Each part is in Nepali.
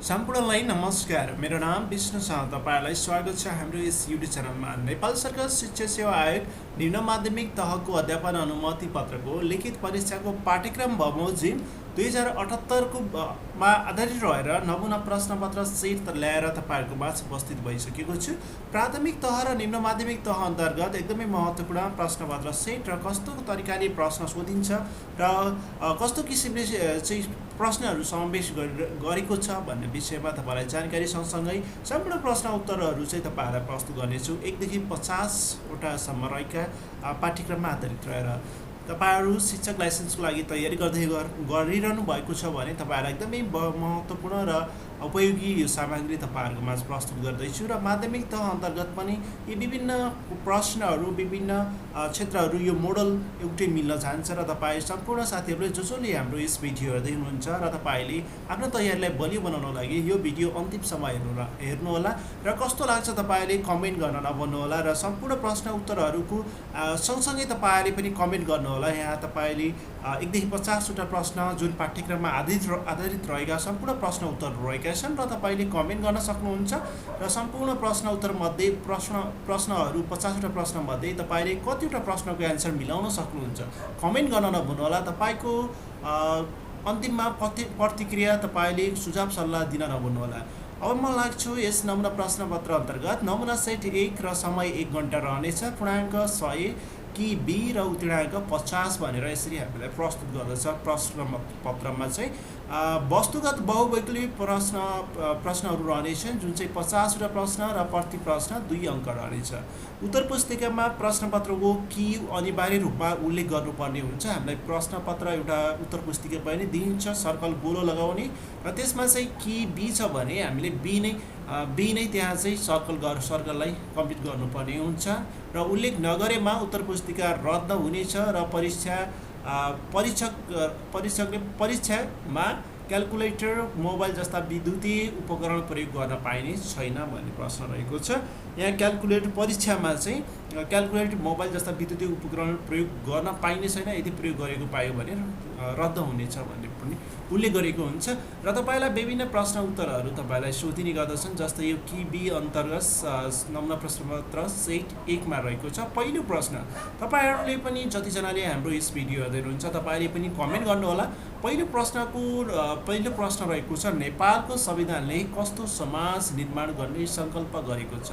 सम्पूर्णलाई नमस्कार। मेरो नाम विष्णु छ। तपाईँहरूलाई स्वागत छ हाम्रो यस युट्युब च्यानलमा। नेपाल सरकार शिक्षा सेवा आयोग निम्न माध्यमिक तहको अध्यापन अनुमति पत्रको लिखित परीक्षाको पाठ्यक्रम बमोजिम 2078 मा आधारित रहेर नमुना प्रश्नपत्र सेट ल्याएर तपाईँहरूको माझ उपस्थित भइसकेको छु। प्राथमिक तह र निम्न माध्यमिक तह अन्तर्गत एकदमै महत्त्वपूर्ण प्रश्नपत्र सेट र कस्तो तरिकाले प्रश्न सोधिन्छ र कस्तो किसिमले चाहिँ प्रश्नहरू समावेश गरेको छ भन्ने विषयमा तपाईँलाई जानकारी सँगसँगै सम्पूर्ण प्रश्न उत्तरहरू चाहिँ तपाईँहरूलाई प्रस्तुत गर्नेछु। 1 देखि 50 वटासम्म रहेका पाठ्यक्रममा आधारित रहेर तपाईहरू शिक्षक लाइसेन्सको लागि तयारी गरिरहनु भएको छ भने तपाईँहरूलाई एकदमै महत्त्वपूर्ण र उपयोगी यो सामग्री तपाईँहरूको माझ प्रस्तुत गर्दैछु र माध्यमिक तह अन्तर्गत पनि यी विभिन्न प्रश्नहरू विभिन्न क्षेत्रहरू यो मोडल एउटै मिल्न जान्छ र तपाईँ सम्पूर्ण साथीहरूले जसले हाम्रो यस भिडियो हेर्दै हुनुहुन्छ र तपाईँले आफ्नो तयारीलाई बलियो बनाउनको लागि यो भिडियो अन्तिमसम्म हेर्नुहोला र कस्तो लाग्छ तपाईँले कमेन्ट गर्न नभन्नुहोला र सम्पूर्ण प्रश्न उत्तरहरूको सँगसँगै तपाईँले पनि कमेन्ट गर्नुहोला। यहाँ तपाईँले 1 देखि 50 वटा प्रश्न जुन पाठ्यक्रममा आधारित रहेका सम्पूर्ण प्रश्न उत्तरहरू रहेका छन् र तपाईँले कमेन्ट गर्न सक्नुहुन्छ र सम्पूर्ण प्रश्न उत्तरमध्ये प्रश्नहरू 50 वटा प्रश्नमध्ये तपाईँले कतिवटा प्रश्नको एन्सर मिलाउन सक्नुहुन्छ कमेन्ट गर्न नभन्नुहोला। तपाईँको अन्तिममा प्रतिक्रिया तपाईँले सुझाव सल्लाह दिन नभन्नुहोला। अब म लाग्छु यस नमुना प्रश्नपत्र अन्तर्गत नमुना सेट 1 र समय 1 घण्टा रहनेछ। पूर्णाङ्क 100 कि बी र उत्तीर्णाङ्क 50 भनेर यसरी हामीलाई प्रस्तुत गर्दछ। प्रश्नपत्रमा चाहिँ वस्तुगत बहुवैकल्पिक प्रश्नहरू रहनेछन् जुन चाहिँ 50 वटा प्रश्न र प्रति प्रश्न 2 अङ्क रहनेछ। उत्तर पुस्तिकामा प्रश्नपत्रको कि अनिवार्य रूपमा उल्लेख गर्नुपर्ने हुन्छ। हामीलाई प्रश्नपत्र एउटा उत्तर पुस्तिका पनि दिन्छ, सर्कल गोलो लगाउने र त्यसमा चाहिँ कि बी छ भने हामीले बी नै त्यहाँ चाहिँ सर्कललाई कम्प्लिट गर्नुपर्ने हुन्छ र उल्लेख नगरेमा उत्तर पुस्तिका रद्द हुनेछ र परीक्षामा क्याल्कुलेटर मोबाइल जस्ता विद्युतीय उपकरण प्रयोग गर्न पाइने छैन भन्ने प्रश्न रहेको छ। यहाँ परीक्षामा चाहिँ क्याल्कुलेटर मोबाइल जस्ता विद्युतीय उपकरण प्रयोग गर्न पाइने छैन, यदि प्रयोग गरेको पायो भने रद्द हुनेछ भन्ने पनि उल्लेख गरेको हुन्छ र तपाईँलाई विभिन्न प्रश्न उत्तरहरू तपाईँलाई सोधिने गर्दछन्। जस्तै यो कि बी अन्तर्गत नमुना प्रश्नपत्र सेट 1 मा रहेको छ। पहिलो प्रश्न तपाईँहरूले पनि जतिजनाले हाम्रो यस भिडियो हेर्दै हुनुहुन्छ तपाईँले पनि कमेन्ट गर्नुहोला। पहिलो प्रश्न रहेको छ, नेपालको संविधानले कस्तो समाज निर्माण गर्ने सङ्कल्प गरेको छ?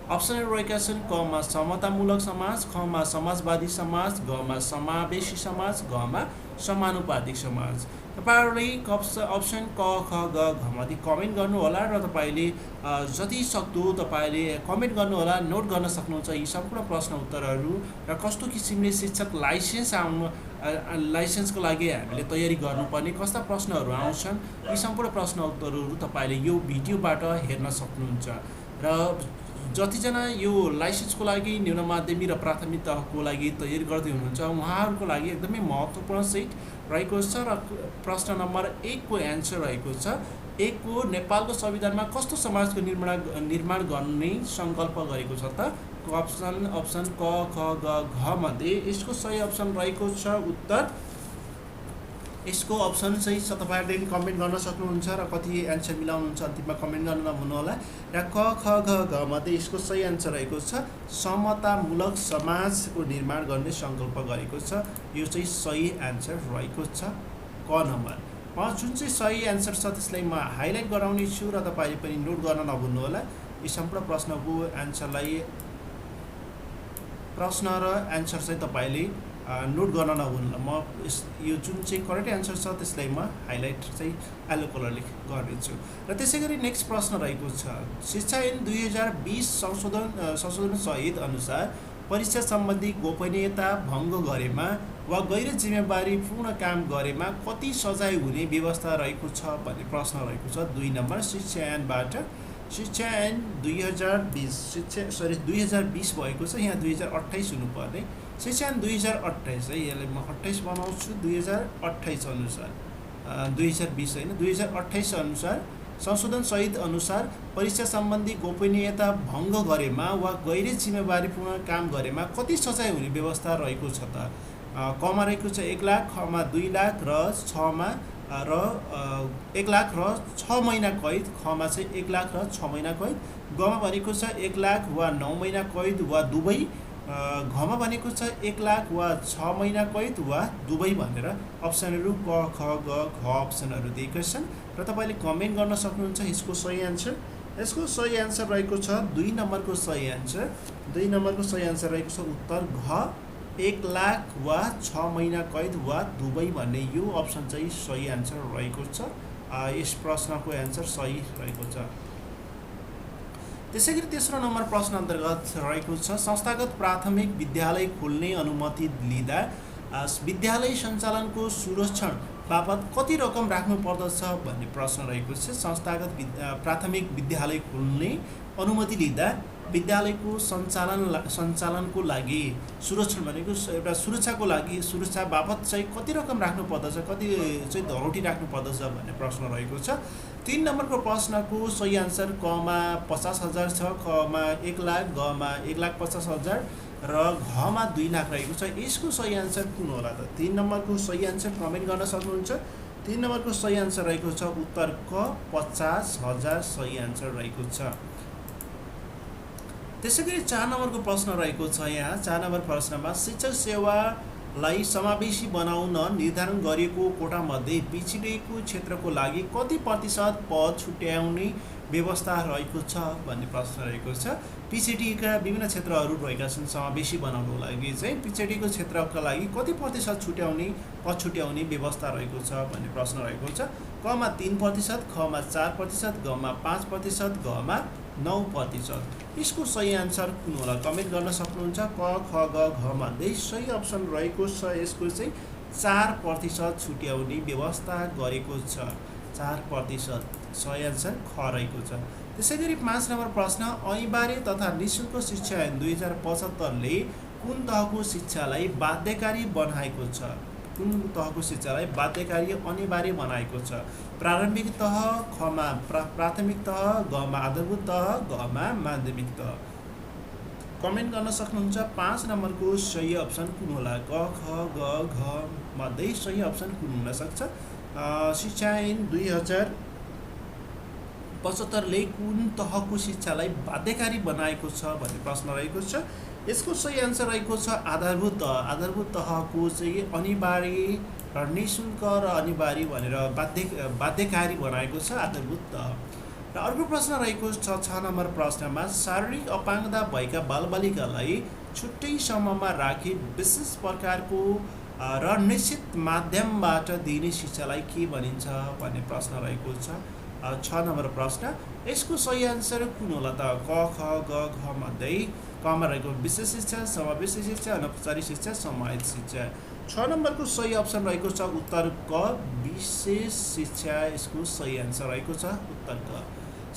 अप्सनहरू रहेका छन् क मा समतामूलक समाज, ख मा समाजवादी समाज, ग मा समावेशी समाज, घ मा समानुपातिक समाज। तपाईँहरूले अप्सन क ख ग घ मध्ये कमेन्ट गर्नुहोला र तपाईँले जति सक्दो तपाईँले कमेन्ट गर्नुहोला, नोट गर्न सक्नुहुन्छ यी सम्पूर्ण प्रश्न उत्तरहरू र कस्तो किसिमले शिक्षक लाइसेन्सको लागि हामीले तयारी गर्नुपर्ने कस्ता प्रश्नहरू आउँछन् यी सम्पूर्ण प्रश्न उत्तरहरू तपाईँले यो भिडियोबाट हेर्न सक्नुहुन्छ। र जतिजना यो लाइसेन्सको लागि निम्न माध्यमिक र प्राथमिक तहको लागि तयारी गर्दै हुनुहुन्छ उहाँहरूको लागि एकदमै महत्त्वपूर्ण सेट रहेको छ र प्रश्न नम्बर 1 को एन्सर रहेको छ। 1 को नेपालको संविधानमा कस्तो समाजको निर्माण गर्ने सङ्कल्प गरेको छ त? अप्सन क ख ग घ मध्ये यसको सही अप्सन रहेको छ उत्तर। यसको अप्सन चाहिँ तपाईँहरूले कमेन्ट गर्न सक्नुहुन्छ र कति एन्सर मिलाउनुहुन्छ अन्तिममा कमेन्ट गर्न नभन्नुहोला। र क ख ग घ मध्ये यसको सही एन्सर रहेको छ समतामूलक समाजको निर्माण गर्ने सङ्कल्प गरेको छ। यो चाहिँ सही एन्सर रहेको छ क नम्बर। जुन चाहिँ सही एन्सर छ त्यसलाई म हाइलाइट गराउने छु र तपाईँले पनि नोट गर्न नभन्नुहोला। यी सम्पूर्ण प्रश्नको प्रश्न र एन्सर चाहिँ तपाईँले नोट गर्न नभन्नुहोला। म यो जुन चाहिँ करेक्ट एन्सर छ त्यसलाई म हाइलाइट चाहिँ येलो कलरले गर्नेछु। र त्यसै गरी नेक्स्ट प्रश्न रहेको छ, शिक्षा ऐन 2020 संशोधन सहित अनुसार परीक्षा सम्बन्धी गोपनीयता भङ्ग गरेमा वा गैर जिम्मेवारीपूर्ण काम गरेमा कति सजाय हुने व्यवस्था रहेको छ भन्ने प्रश्न रहेको छ। 2 नम्बर शिक्षा ऐनबाट। शिक्षा ऐन 2020 भएको छ, यहाँ 2028 हुनुपर्ने। शिक्षा ऐन 2028 है, यसलाई म 28 बनाउँछु। 2028 अनुसार 2020 होइन 2028 अनुसार संशोधन सहित अनुसार परीक्षा सम्बन्धी गोपनीयता भङ्ग गरेमा वा गैर जिम्मेवारीपूर्ण काम गरेमा कति सजाय हुने व्यवस्था रहेको छ त? क मा रहेको छ 1 लाख, ख मा 2 लाख र 6 मा र 1 लाख र 6 महिना कैद, खमा चाहिँ 1 लाख र 6 महिना कैद, गमा भनेको छ 1 लाख वा 9 महिना कैद वा दुवै, घमा भनेको छ 1 लाख वा 6 महिना कैद वा दुवै भनेर अप्सनहरू क ख ग घ अप्सनहरू दिएका छन् र तपाईँले कमेन्ट गर्न सक्नुहुन्छ यसको सही एन्सर। यसको सही एन्सर रहेको छ 2 नम्बरको सही एन्सर। 2 नम्बरको सही एन्सर रहेको छ उत्तर घ, 1 लाख वा 6 महिना कैद वा दुवै भन्ने यो अप्सन चाहिँ सही एन्सर रहेको छ। यस प्रश्नको एन्सर सही रहेको छ। त्यसै गरी तेस्रो नम्बर प्रश्न अन्तर्गत रहेको छ संस्थागत प्राथमिक विद्यालय खोल्ने अनुमति लिँदा विद्यालय सञ्चालनको सुरक्षण बापत कति रकम राख्नु पर्दछ भन्ने प्रश्न रहेको छ। संस्थागत प्राथमिक विद्यालय खोल्ने अनुमति लिँदा विद्यालयको सञ्चालनको लागि सुरक्षण भनेको एउटा सुरक्षाको लागि सुरक्षा बापत चाहिँ कति रकम राख्नु पर्दछ, कति चाहिँ धरौटी राख्नु पर्दछ भन्ने प्रश्न रहेको छ। 3 नम्बरको प्रश्नको सही एन्सर कमा 50,000 छ, खमा 1 लाख, गमा 1,50,000 र घमा 2 लाख रहेको छ। यसको सही एन्सर कुन होला त? 3 नम्बरको सही एन्सर कमेन्ट गर्न सक्नुहुन्छ। 3 नम्बरको सही एन्सर रहेको छ उत्तर क 50,000 सही एन्सर रहेको छ। त्यसै गरी 4 नम्बरको प्रश्न रहेको छ। यहाँ 4 नम्बर प्रश्नमा शिक्षक सेवालाई समावेशी बनाउन निर्धारण गरिएको कोटामध्ये पिछडिएको क्षेत्रको लागि कति प्रतिशत पद छुट्याउने व्यवस्था रहेको छ भन्ने प्रश्न रहेको छ। पिछडिएका विभिन्न क्षेत्रहरू रहेका छन्, समावेशी बनाउनको लागि चाहिँ पिछडिएको क्षेत्रका लागि कति प्रतिशत पद छुट्याउने व्यवस्था रहेको छ भन्ने प्रश्न रहेको छ। कमा 3%, खमा 4%, गमा 5%, घमा 9%। यसको सही एन्सर कुन होला कमेन्ट गर्न सक्नुहुन्छ। क ख ग घ मध्ये सही अप्सन रहेको छ यसको चाहिँ 4% छुट्याउने व्यवस्था गरेको छ। 4% सही एन्सर ख रहेको छ। त्यसै गरी 5 नम्बर प्रश्न अनिवार्य तथा निःशुल्क शिक्षा ऐन 2075ले कुन तहको शिक्षालाई बाध्यकारी बनाएको छ? कुन तहको शिक्षालाई बाध्यकारी अनिवार्य बनाएको छ? प्रारम्भिक तह, खमा प्राथमिक तह, गमा आधारभूत तह, घमा माध्यमिक तह। कमेन्ट गर्न सक्नुहुन्छ। 5 नम्बरको सही अप्सन कुन होला? क ख ग घ मध्ये सही अप्सन कुन हुन सक्छ? शिक्षा ऐन 2075ले कुन तहको शिक्षालाई बाध्यकारी बनाएको छ भन्ने प्रश्न रहेको छ। यसको सही एन्सर रहेको छ आधारभूत तह। आधारभूत तहको चाहिँ अनिवार्य र निःशुल्क र अनिवार्य भनेर बाध्यकारी बनाएको छ आधारभूत तह। र अर्को प्रश्न रहेको छ 6 नम्बर प्रश्नमा शारीरिक अपाङ्गता भएका बालबालिकालाई छुट्टै समूहमा राखी विशेष प्रकारको र निश्चित माध्यमबाट दिने शिक्षालाई के भनिन्छ भन्ने प्रश्न रहेको छ। 6 नम्बर प्रश्न। यसको सही एन्सर कुन होला त? क ख ग घ मध्ये कमा रहेको विशेष शिक्षा, समावेशी शिक्षा, अनौपचारिक शिक्षा, समाहित शिक्षा। 6 नम्बरको सही अप्सन रहेको छ उत्तर क विशेष शिक्षा। यसको सही एन्सर रहेको छ उत्तर क।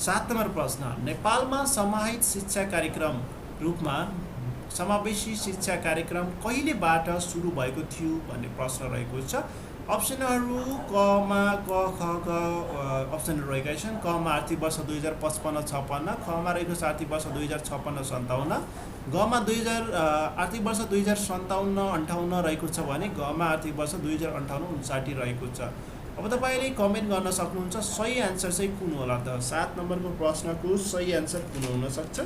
7 नम्बर प्रश्न नेपालमा समाहित शिक्षा कार्यक्रम रूपमा समावेशी शिक्षा कार्यक्रम कहिलेबाट सुरु भएको थियो भन्ने प्रश्न रहेको छ। अप्सनहरू कमा क ख ग अप्सनहरू रहेका छन्। कमा आर्थिक वर्ष 2055-56, खमा रहेको छ आर्थिक वर्ष 2056-57, गमा आर्थिक वर्ष 2057-58 रहेको छ भने घमा आर्थिक वर्ष 2058-59 रहेको छ। अब तपाईँले कमेन्ट गर्न सक्नुहुन्छ सही एन्सर चाहिँ कुन होला त? 7 नम्बरको प्रश्नको सही एन्सर कुन हुन सक्छ?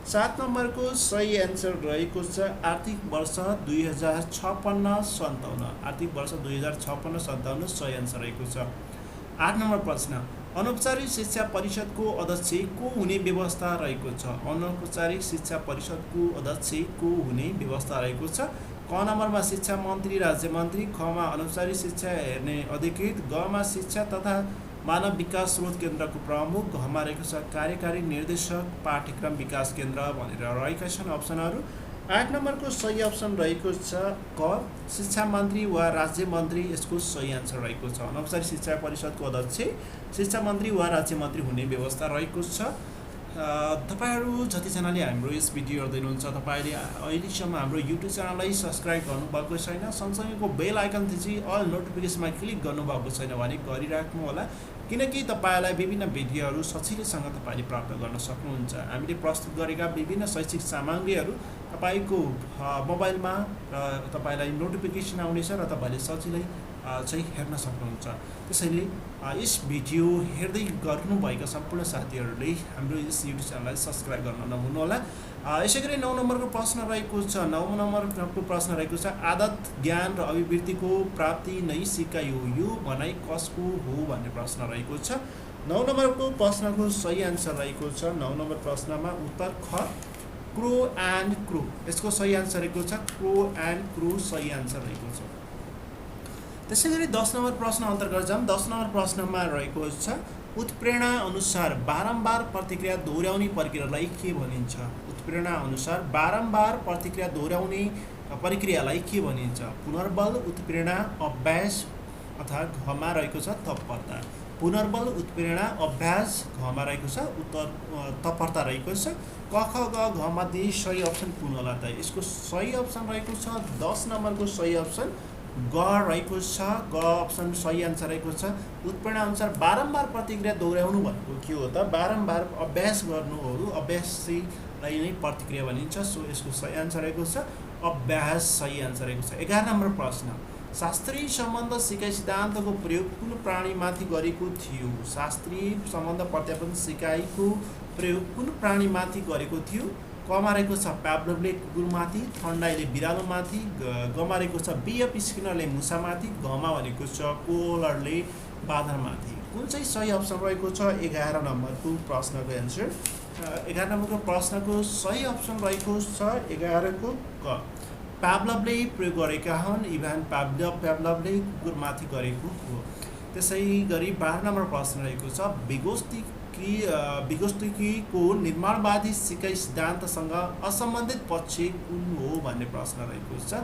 7 नम्बरको सही एन्सर रहेको छ आर्थिक वर्ष 2056-57। आर्थिक वर्ष 2056-57 सही एन्सर रहेको छ। 8 नम्बर प्रश्न अनौपचारिक शिक्षा परिषदको अध्यक्ष को हुने व्यवस्था रहेको छ? अनौपचारिक शिक्षा परिषदको अध्यक्ष को हुने व्यवस्था रहेको छ। क नम्बरमा शिक्षा मन्त्री, राज्य मन्त्री, खमा अनौपचारिक शिक्षा हेर्ने अधिकृत, गमा शिक्षा तथा मानव विकास स्रोत केन्द्रको प्रमुख, घमा रहेको छ कार्यकारी निर्देशक पाठ्यक्रम विकास केन्द्र भनेर रहेका छन् अप्सनहरू। 8 नम्बरको सही अप्सन रहेको छ क शिक्षा मन्त्री वा राज्य मन्त्री। यसको सही एन्सर रहेको छ अनौपचारिक शिक्षा परिषदको अध्यक्ष शिक्षा मन्त्री वा राज्य मन्त्री हुने व्यवस्था रहेको छ। तपाईहरू जतिजनाले हाम्रो यस भिडियो हेर्दै हुनुहुन्छ तपाईले अहिलेसम्म हाम्रो युट्युब च्यानललाई सब्स्क्राइब गर्नुभएको छैन, सँगसँगैको बेल आइकन थिची अल नोटिफिकेसनमा क्लिक गर्नुभएको छैन भने गरिराख्नु होला, किनकि तपाईलाई विभिन्न भिडियोहरू सजिलैसँग तपाईले प्राप्त गर्न सक्नुहुन्छ। हामीले प्रस्तुत गरेका विभिन्न शैक्षिक सामग्रीहरू तपाईको मोबाइलमा र तपाईलाई नोटिफिकेसन आउनेछ र तपाईले सजिलै चाहिँ हेर्न सक्नुहुन्छ। त्यसैले यस भिडियो हेर्दै गर्नुभएका सम्पूर्ण साथीहरूले हाम्रो यस युट्युब च्यानललाई सब्सक्राइब गर्न नभुल्नुहोला। यसै गरी 9 नम्बरको प्रश्न रहेको छ। 9 नम्बरको प्रश्न रहेको छ, आदत ज्ञान र अभिवृद्धिको प्राप्ति नै सिकाइ हो, यो भनाइ कसको हो भन्ने प्रश्न रहेको छ। 9 नम्बरको प्रश्नको सही आन्सर रहेको छ। 9 नम्बर प्रश्नमा उत्तर ख, क्रो एन्ड क्रू। यसको सही आन्सर रहेको छ क्रो एन्ड क्रू, सही आन्सर रहेको छ। त्यसै गरी 10 नम्बर प्रश्न अन्तर्गत जाऊँ। 10 नम्बर प्रश्नमा रहेको छ, उत्प्रेरणा अनुसार बारम्बार प्रतिक्रिया दोहोऱ्याउने प्रक्रियालाई के भनिन्छ? उत्प्रेरणा अनुसार बारम्बार प्रतिक्रिया दोहोऱ्याउने प्रक्रियालाई के भनिन्छ? पुनर्बल, उत्प्रेरणा, अभ्यास अथवा घमा रहेको छ तत्परता। पुनर्बल, उत्प्रेरणा, अभ्यास, घमा रहेको छ उत्तर तत्परता रहेको छ। क ख ग घ मध्ये सही अप्सन कुन होला त? यसको सही अप्सन रहेको छ 10 नम्बरको सही अप्सन ग रहेको छ। ग अप्सन सही आन्सर रहेको छ। उत्प्रेरणा अनुसार बारम्बार प्रतिक्रिया दोहोऱ्याउनु भनेको के हो त? बारम्बार अभ्यास गर्नुहरू, अभ्यासलाई नै प्रतिक्रिया भनिन्छ। सो यसको सही आन्सर रहेको छ अभ्यास, सही आन्सर रहेको छ। 11 नम्बर प्रश्न, शास्त्रीय सम्बन्ध सिकाइ सिद्धान्तको प्रयोग कुन प्राणीमाथि गरेको थियो? शास्त्रीय सम्बन्ध प्रत्यापन सिकाइको प्रयोग कुन प्राणीमाथि गरेको थियो? कमा रहेको छ प्याब्लोभले कुकुरमाथि, थन्डाईले बिरालोमाथि, गमा रहेको छ बिएफ स्किनरले मुसामाथि, घमा भनेको छ कोलरले बाँदरमाथि। कुन चाहिँ सही अप्सन रहेको छ? 11 नम्बरको प्रश्नको एन्सर। 11 नम्बरको प्रश्नको सही अप्सन रहेको छ 11 को क, प्याब्लोभले प्रयोग गरेका हुन्। इभान प्याब्लोभले कुकुरमाथि गरेको हो। त्यसै गरी 12 नम्बर प्रश्न रहेको छ, विगोस्तिकीको निर्माणवादी सिकाइ सिद्धान्तसँग असम्बन्धित पक्ष कुन हो भन्ने प्रश्न रहेको छ।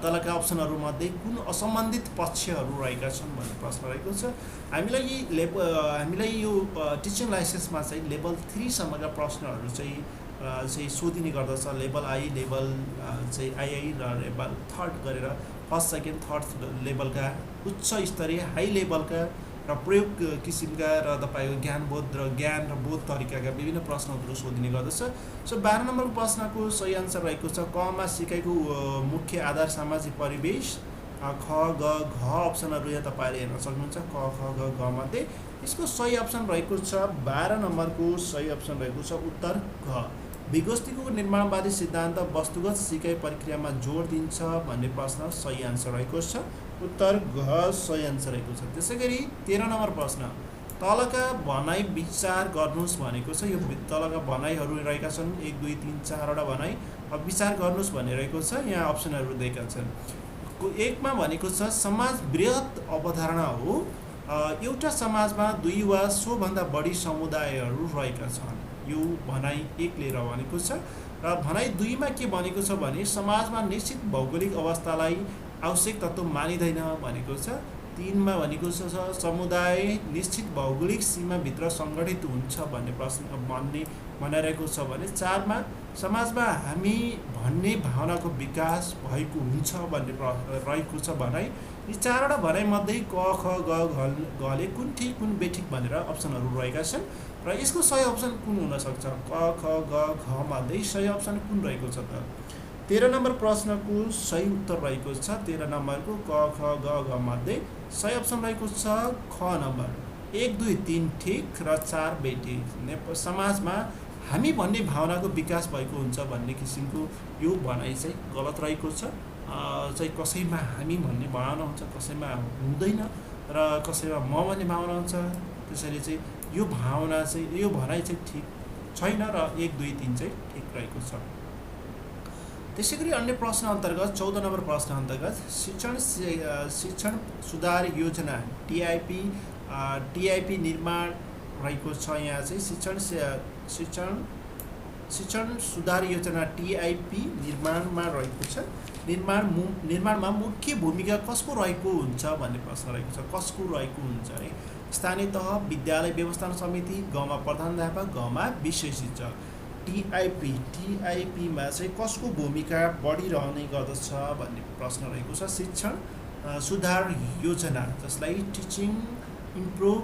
तलका अप्सनहरूमध्ये कुन असम्बन्धित पक्षहरू रहेका छन् भन्ने प्रश्न रहेको छ। हामीलाई यो टिचिङ लाइसेन्समा चाहिँ लेभल 3 सम्मका प्रश्नहरू चाहिँ सोधिने गर्दछ। लेभल आई, लेभल चाहिँ आइआई र लेभल 3 गरेर फर्स्ट, सेकेन्ड, थर्ड लेभलका उच्च स्तरीय हाई लेभलका र प्रयोग किसिमका र तपाईँको ज्ञानबोध र ज्ञान र बोध तरिकाका विभिन्न प्रश्नहरू सोधिने गर्दछ। सो 12 नम्बरको प्रश्नको सही आन्सर रहेको छ कमा सिकाइको मुख्य आधार सामाजिक परिवेश। ख ग घ अप्सनहरू यहाँ तपाईँले हेर्न सक्नुहुन्छ। क ख ग घ मध्ये यसको सही अप्सन रहेको छ 12 नम्बरको सही अप्सन रहेको छ उत्तर घ। विगोस्तिकीको निर्माणवादी सिद्धान्त वस्तुगत सिकाइ प्रक्रियामा जोड दिन्छ भन्ने प्रश्न सही आन्सर रहेको छ उत्तर घ, सही आन्सर रहेको छ। त्यसै गरी 13 नम्बर प्रश्न, तलका भनाइ विचार गर्नुहोस् भनेको छ। यो तलका भनाइहरू रहेका छन् 1 2 3 4वटा भनाइ। अब विचार गर्नुहोस् भन्ने रहेको छ। यहाँ अप्सनहरू दिएका छन्। 1 मा भनेको छ समाज बृहत अवधारणा हो, एउटा समाजमा 2 वा सोभन्दा बढी समुदायहरू रहेका छन्। यो भनाइ 1 लिएर भनेको छ। र भनाइ 2 मा के भनेको छ भने समाजमा निश्चित भौगोलिक अवस्थालाई आवश्यक तत्त्व मानिँदैन भनेको छ। 3 मा भनेको छ समुदाय निश्चित भौगोलिक सीमाभित्र सङ्गठित हुन्छ भन्ने प्रश्न भनिरहेको छ भने 4 मा समाजमा हामी भन्ने भावनाको विकास भएको हुन्छ भन्ने रहेको छ भनाइ। यी 4वटा भनाइमध्ये क ख ग घले कुन ठिक कुन बेठिक भनेर अप्सनहरू रहेका छन् र यसको सही अप्सन कुन हुनसक्छ? क ख ग घ मध्ये सही अप्सन कुन रहेको छ त? 13 नम्बर प्रश्नको सही उत्तर रहेको छ 13 नम्बरको क ख ग घ मध्ये सही अप्सन रहेको छ ख नम्बर। 1 2 3 ठिक र 4 बेठिक। समाजमा हामी भन्ने भावनाको विकास भएको हुन्छ भन्ने किसिमको यो भनाइ चाहिँ गलत रहेको छ। चाहिँ कसैमा हामी भन्ने भावना हुन्छ, कसैमा हुँदैन र कसैमा म भन्ने भावना हुन्छ। त्यसैले चाहिँ यो भावना चाहिँ यो भनाइ चाहिँ ठिक छैन र 1 2 3 चाहिँ ठिक रहेको छ। त्यसै गरी अन्य प्रश्न अन्तर्गत 14 नम्बर प्रश्न अन्तर्गत शिक्षण सुधार योजना टिआइपी निर्माण रहेको छ। यहाँ चाहिँ शिक्षण सुधार योजना टिआइपी निर्माणमा रहेको छ। निर्माणमा मुख्य भूमिका कसको रहेको हुन्छ भन्ने प्रश्न रहेको छ। कसको रहेको हुन्छ है? स्थानीय तह, विद्यालय व्यवस्थापन समिति, गमा प्रधानाध्यापक, गमा विषय शिक्षक। टिआइपीमा चाहिँ कसको भूमिका बढिरहने गर्दछ भन्ने प्रश्न रहेको छ। शिक्षण सुधार योजना जसलाई टिचिङ इम्प्रुभ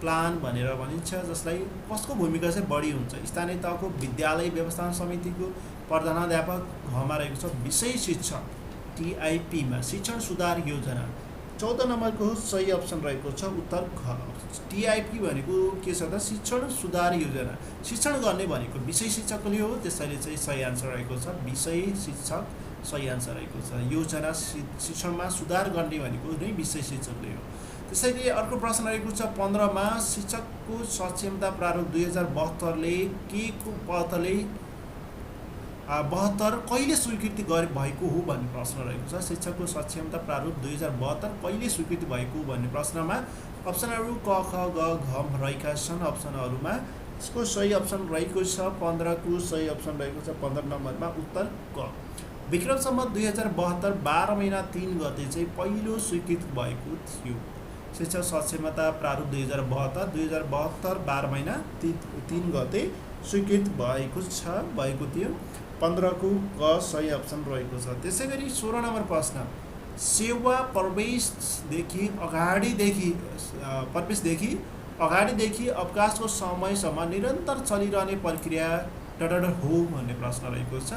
प्लान भनेर भनिन्छ, जसलाई कसको भूमिका चाहिँ बढी हुन्छ? स्थानीय तहको, विद्यालय व्यवस्थापन समितिको, प्रधानाध्यापक, घमा रहेको छ विषय शिक्षक। टिआइपीमा शिक्षण सुधार योजना 14 नम्बरको सही अप्सन रहेको छ उत्तर घ। टिआइपी भनेको के छ त शिक्षण सुधार योजना। शिक्षण गर्ने भनेको विषय शिक्षकले हो, त्यसैले चाहिँ सही आन्सर रहेको छ विषय शिक्षक सही आन्सर रहेको छ। योजना शिक्षणमा सुधार गर्ने भनेको नै विषय शिक्षकले हो। त्यसैले अर्को प्रश्न रहेको छ 15 मा शिक्षकको सक्षमता प्रारूप 2072ले के को पहलले 72 कहिले स्वीकृति भएको हो भन्ने प्रश्न रहेको छ। शिक्षकको सक्षमता प्रारूप 2072 कहिले स्वीकृति भएको हो भन्ने प्रश्नमा अप्सनहरू क ख ग घ रहेका छन्। अप्सनहरूमा यसको सही अप्सन रहेको छ 15 को सही अप्सन रहेको छ 15 नम्बरमा उत्तर क। विक्रम सम्वत 2072 12 महिना 3 गते चाहिँ पहिलो स्वीकृत भएको थियो। शिक्षक सक्षमता प्रारूप 2072 12 महिना 3 गते स्वीकृत भएको थियो। 15 को क सही अप्सन रहेको छ। त्यसै गरी 16 नम्बर प्रश्न सेवा प्रवेशदेखि अगाडिदेखि अवकाशको समयसम्म निरन्तर चलिरहने प्रक्रिया हो भन्ने प्रश्न रहेको छ।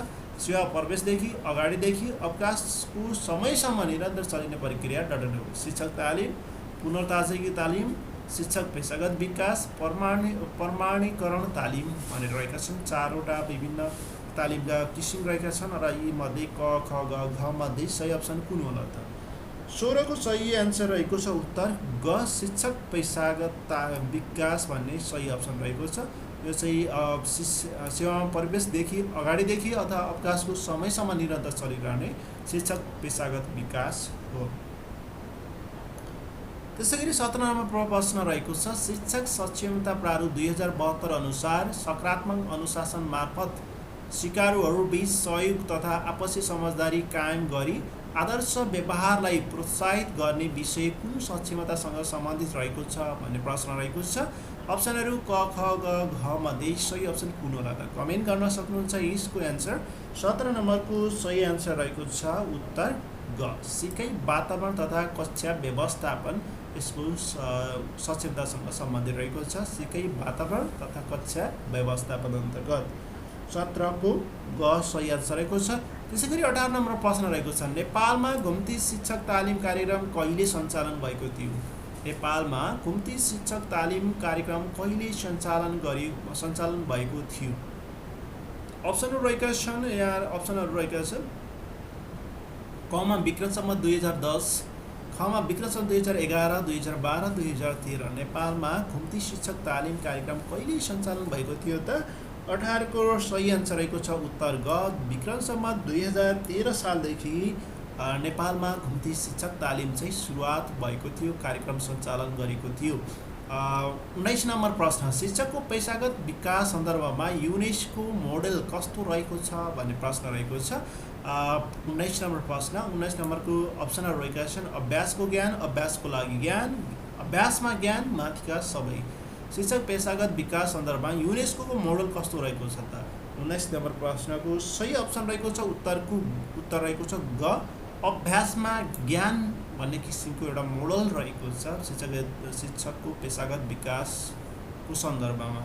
सेवा प्रवेशदेखि अगाडिदेखि अवकाशको समयसम्म निरन्तर चलिने प्रक्रिया हो। शिक्षक तालिम, पुनर्ताजगी तालिम, शिक्षक पेशागत विकास, प्रमाणीकरण तालिम भनेर रहेका छन्। 4वटा विभिन्न तालिमका किसिम रहेका छन् र यी मध्ये क ख ग घ मध्ये सही अप्सन कुन होला त? 16 को सही आन्सर रहेको छ उत्तर ग शिक्षक पेशागत विकास भन्ने सही अप्सन रहेको छ। यो चाहिँ सेवामा प्रवेशदेखि अगाडिदेखि अथवा अवकाशको समयसम्म निरन्तर चलिरहने शिक्षक पेशागत विकास हो। त्यसै गरी 17 नम्बर प्रश्न रहेको छ शिक्षक सक्षमता प्रारूप 2072 अनुसार सकारात्मक अनुशासन मार्फत सिकारुहरूबीच सहयोग तथा आपसी समझदारी कायम गरी आदर्श व्यवहारलाई प्रोत्साहित गर्ने विषय कुन सक्षमतासँग सम्बन्धित रहेको छ भन्ने प्रश्न रहेको छ। अप्सनहरू क ख ग घ मध्ये सही अप्सन कुन होला त? कमेन्ट गर्न सक्नुहुन्छ यसको एन्सर। 17 नम्बरको सही आन्सर रहेको छ उत्तर ग सिकै वातावरण तथा कक्षा व्यवस्थापन यसको सक्षमतासँग सम्बन्धित रहेको छ। सिकै वातावरण तथा कक्षा व्यवस्थापन अन्तर्गत 17 को ग सही आन्सर रहेको छ। त्यसै गरी 18 नम्बर प्रश्न रहेको छ नेपालमा घुम्ती शिक्षक तालिम कार्यक्रम कहिले सञ्चालन भएको थियो? नेपालमा घुम्ती शिक्षक तालिम कार्यक्रम कहिले सञ्चालन भएको थियो? अप्सनहरू रहेका छन् अप्सनहरू रहेका छन् कमा विक्रम सम्वत 2010, खमा विक्रम सम्वत 2011, 2012, 2013। नेपालमा घुम्ती शिक्षक तालिम कार्यक्रम कहिले सञ्चालन भएको थियो त? 18 को सही आन्सर रहेको छ उत्तर ग विक्रम सम्वत 2013 सालदेखि नेपालमा घुम्ती शिक्षक तालिम चाहिँ सुरुवात भएको थियो, कार्यक्रम सञ्चालन गरेको थियो। 19 नम्बर प्रश्न शिक्षकको पेशागत विकास सन्दर्भमा युनेस्को मोडेल कस्तो रहेको छ भन्ने प्रश्न रहेको छ। 19 नम्बर प्रश्न 19 नम्बरको अप्सनहरू रहेका छन् अभ्यासको ज्ञान, अभ्यासको लागि ज्ञान, अभ्यासमा ज्ञान, माथिका सबै। शिक्षक पेशागत विकास सन्दर्भमा युनेस्को मोडल कस्तो रहेको छ त? 19 नम्बर प्रश्नको सही अप्सन रहेको छ उत्तर रहेको छ ग अभ्यासमा ज्ञान भन्ने किसिमको एउटा मोडल रहेको छ शिक्षकको पेशागत विकासको सन्दर्भमा।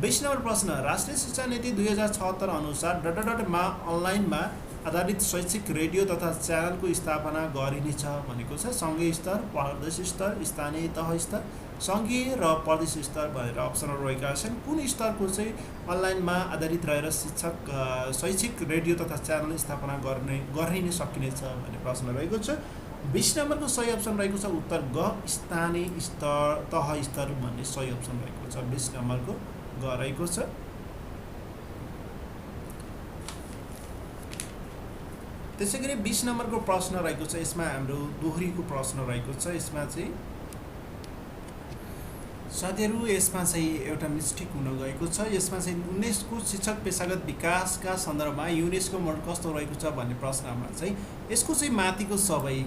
20 नम्बर प्रश्न राष्ट्रिय शिक्षा नीति 2076 अनुसार मा अनलाइनमा आधारित शैक्षिक रेडियो तथा च्यानलको स्थापना गरिनेछ भनेको छ। सङ्घीय स्तर, प्रदेश स्तर, स्थानीय तह स्तर, सङ्घीय र प्रदेश स्तर भनेर अप्सनहरू रहेका छन्। कुन स्तरको चाहिँ अनलाइनमा आधारित रहेर शैक्षिक रेडियो तथा च्यानल स्थापना गरिन सकिनेछ भन्ने प्रश्न रहेको छ। 20 नम्बरको सही अप्सन रहेको छ उत्तर ग स्थानीय स्तर, तह स्तर भन्ने सही अप्सन रहेको छ। 20 नम्बरको ग रहेको छ। त्यसै गरी 20 नम्बरको प्रश्न रहेको छ यसमा हाम्रो दोहोरीको प्रश्न रहेको छ। यसमा चाहिँ साथीहरू यसमा चाहिँ एउटा मिस्टेक हुन गएको छ। यसमा चाहिँ युनेस्को शिक्षक पेशागत विकासका सन्दर्भमा युनेस्को मोडल कस्तो रहेको छ भन्ने प्रश्नमा चाहिँ यसको चाहिँ माथिको सबै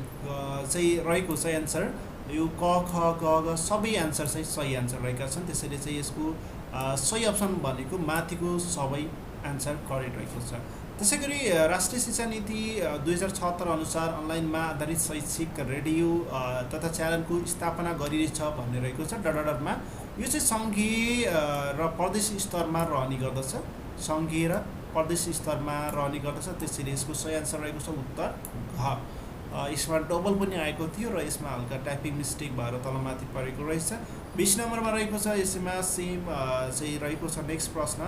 चाहिँ रहेको छ एन्सर। यो क ख ग सबै एन्सर चाहिँ सही एन्सर रहेका छन्। त्यसैले चाहिँ यसको सही अप्सन भनेको माथिको सबै एन्सर करेक्ट रहेको छ। त्यसै गरी राष्ट्रिय शिक्षा नीति 2076 अनुसार अनलाइनमा आधारित शैक्षिक रेडियो तथा च्यानलको स्थापना गरिनेछ भन्ने रहेको छ डडरमा। यो चाहिँ सङ्घीय र प्रदेश स्तरमा रहने गर्दछ, सङ्घीय र प्रदेश स्तरमा रहने गर्दछ। त्यसैले यसको सही एन्सर रहेको छ उत्तर घ। यसमा डबल पनि आएको थियो र यसमा हल्का टाइपिङ मिस्टेक भएर तलमाथि परेको रहेछ। 20 नम्बरमा रहेको छ, यसमा सेम चाहिँ रहेको छ। नेक्स्ट प्रश्न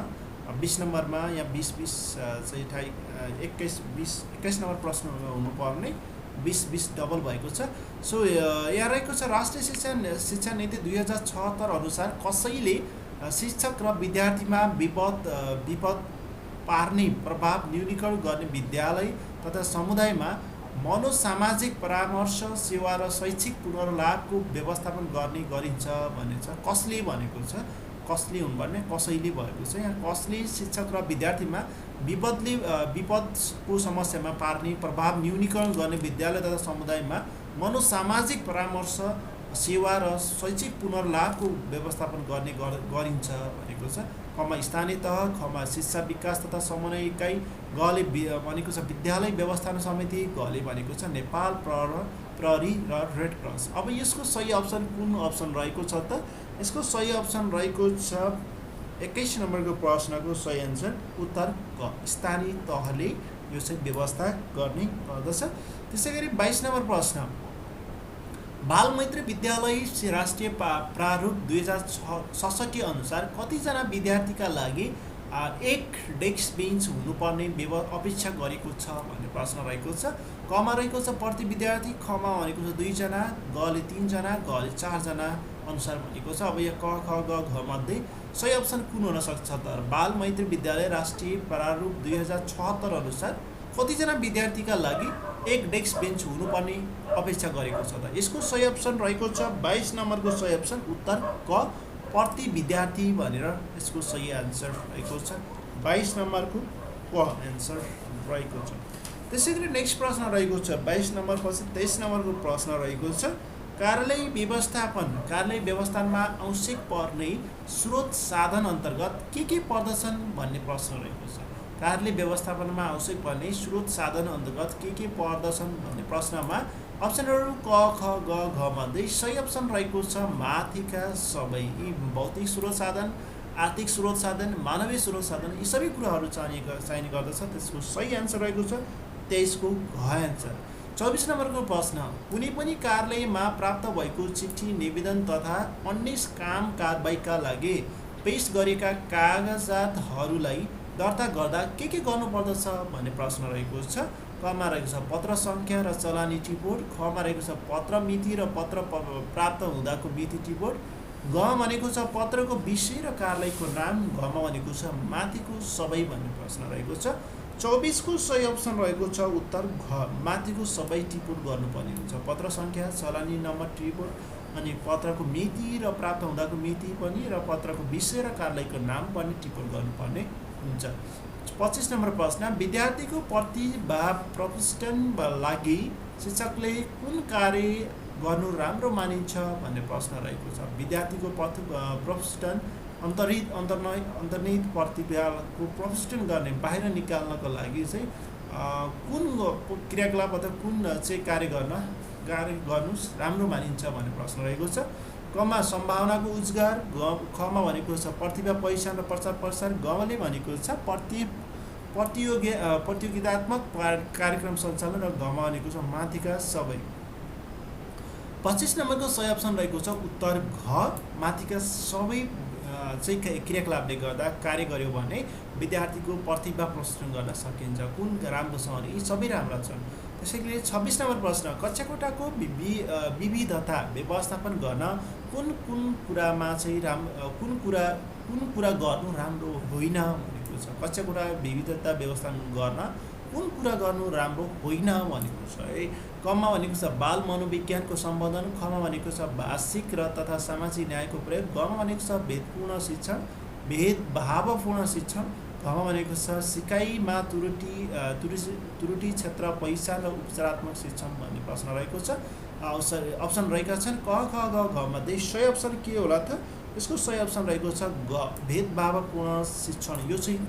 20 नम्बरमा यहाँ 20 चाहिँ 21 नम्बर प्रश्न हुनुपर्ने 20 डबल भएको छ। सो यहाँ रहेको छ राष्ट्रिय शिक्षा नीति 2076 अनुसार कसैले शिक्षक र विद्यार्थीमा विपद पार्ने प्रभाव न्यूनीकरण गर्ने विद्यालय तथा समुदायमा मनोसामाजिक परामर्श सेवा र शैक्षिक पुनर्लाभको व्यवस्थापन गर्ने गरिन्छ भनेको छ। कसले भनेको छ, कसले हुनुपर्ने कसैले भएको छ। यहाँ कसले शिक्षक र विद्यार्थीमा विपदको समस्यामा पार्ने प्रभाव न्यूनीकरण गर्ने विद्यालय तथा समुदायमा मनोसामाजिक परामर्श सेवा र शैक्षिक पुनर्लाभको व्यवस्थापन गर्ने गरिन्छ भनेको छ। कमा स्थानीय तह, खमा शिक्षा विकास तथा समन्वय इकाइ, गले भनेको छ विद्यालय व्यवस्थापन समिति, गले भनेको छ नेपाल प्रहरी र रेड क्रस। अब यसको सही अप्सन कुन अप्सन रहेको छ त? यसको सही अप्सन रहेको छ 21 नम्बरको प्रश्नको सही आन्सर उत्तर क, स्थानीय तहले यो चाहिँ व्यवस्था गर्ने गर्दछ। त्यसैगरी 22 नम्बर प्रश्न बालमैत्री विद्यालय राष्ट्रिय प्रारूप 2067 अनुसार कतिजना विद्यार्थीका लागि एक डेस्क बेन्च हुनुपर्ने अपेक्षा गरेको छ भन्ने प्रश्न रहेको छ। कमा रहेको छ प्रति विद्यार्थी, खमा भनेको छ 2 जना, गले 3 जना, गले 4 जना अनुसार भनेको छ। अब यहाँ क ख ग घ मध्ये सही अप्सन कुन हुन सक्छ त? बालमैत्री विद्यालय राष्ट्रिय प्रारूप 2076 अनुसार कतिजना विद्यार्थीका लागि एक डेस्क बेन्च हुनुपर्ने अपेक्षा गरेको छ त? यसको सही अप्सन रहेको छ 22 नम्बरको सही अप्सन उत्तर क, प्रति विद्यार्थी भनेर यसको सही आन्सर रहेको छ। 22 नम्बरको क आन्सर रहेको छ। त्यसैगरी नेक्स्ट प्रश्न रहेको छ 22 नम्बर पछि 23 नम्बरको प्रश्न रहेको छ कार्यालय व्यवस्थापनमा आवश्यक पर्ने स्रोत साधन अन्तर्गत के पर्दछन् भन्ने प्रश्न रहेको छ। कार्यालय व्यवस्थापनमा आवश्यक पर्ने स्रोत साधन अन्तर्गत के पर्दछन् भन्ने प्रश्नमा अप्सनहरू क ख ग घ मध्ये सही अप्सन रहेको छ माथिका सबै। यी भौतिक स्रोत साधन, आर्थिक स्रोत साधन, मानवीय स्रोत साधन यी सबै कुराहरू चाहिने गर्दछ। त्यसको सही आन्सर रहेको छ 23 को घ आन्सर। 24 नम्बरको प्रश्न कुनै पनि कार्यालयमा प्राप्त भएको चिठी, निवेदन तथा अन्य काम कारबाहीका लागि पेश गरेका कागजातहरूलाई दर्ता गर्दा के गर्नुपर्दछ भन्ने प्रश्न रहेको छ। कमा रहेको छ पत्र सङ्ख्या र चलानी टिपोट, खमा रहेको छ पत्र मिति र पत्र प्राप्त हुँदाको मिति टिपोट, ग भनेको छ पत्रको विषय र कार्यालयको नाम, घमा भनेको छ माथिको सबै भन्ने प्रश्न रहेको छ। 24 को सही अप्सन रहेको छ उत्तर घ, माथिको सबै टिपोट गर्नुपर्ने हुन्छ। पत्र सङ्ख्या, चलानी नम्बर टिपोट अनि पत्रको मिति र प्राप्त हुँदाको मिति पनि र पत्रको विषय र कार्यालयको नाम पनि टिपोट गर्नुपर्ने हुन्छ। 25 नम्बर प्रश्न विद्यार्थीको प्रतिभा प्रपुष्टनका लागि शिक्षकले कुन कार्य गर्नु राम्रो मानिन्छ भन्ने प्रश्न रहेको छ। विद्यार्थीको प्रपुष्टन अन्तर्निहित प्रतिभाको प्रपुष्टन गर्ने, बाहिर निकाल्नको लागि चाहिँ कुन क्रियाकलाप अथवा कुन चाहिँ कार्य गर्नु राम्रो मानिन्छ भन्ने प्रश्न रहेको छ। कमा सम्भावनाको उजगार, खमा भनेको छ प्रतिभा पहिचान र प्रचार प्रसार, गले भनेको छ प्रतियोगितात्मक कार्यक्रम सञ्चालन र घमा भनेको छ माथिका सबै। 25 नम्बरको सही अप्सन रहेको छ उत्तर घ, माथिका सबै चाहिँ क्रियाकलापले गर्दा कार्य गर्यो भने विद्यार्थीको प्रतिभा प्रदर्शन गर्न सकिन्छ। कुन राम्रो छ भने यी सबै राम्रा छन्। त्यसैले 26 नम्बर प्रश्न कक्षा कोठाको विविधता व्यवस्थापन गर्न कुन कुरामा चाहिँ कुन कुरा गर्नु राम्रो होइन भनेको छ। कक्षा कोठा विविधता व्यवस्थापन गर्न कुन कुरा गर्नु राम्रो होइन भनेको छ है। कमा भनेको छ बाल मनोविज्ञानको सम्बोधन, खमा भनेको छ भाषिक र तथा सामाजिक न्यायको प्रयोग, गमा भनेको छ भेदभावपूर्ण शिक्षण, घमा भनेको छ सिकाइमा त्रुटि क्षेत्र पहिचान र उपचारात्मक शिक्षण भन्ने प्रश्न रहेको छ। अप्सन रहेका छन् क ख ग घ मध्ये सही अप्सन के होला त? यसको सही अप्सन रहेको छ ग, भेदभावपूर्ण शिक्षण। यो चाहिँ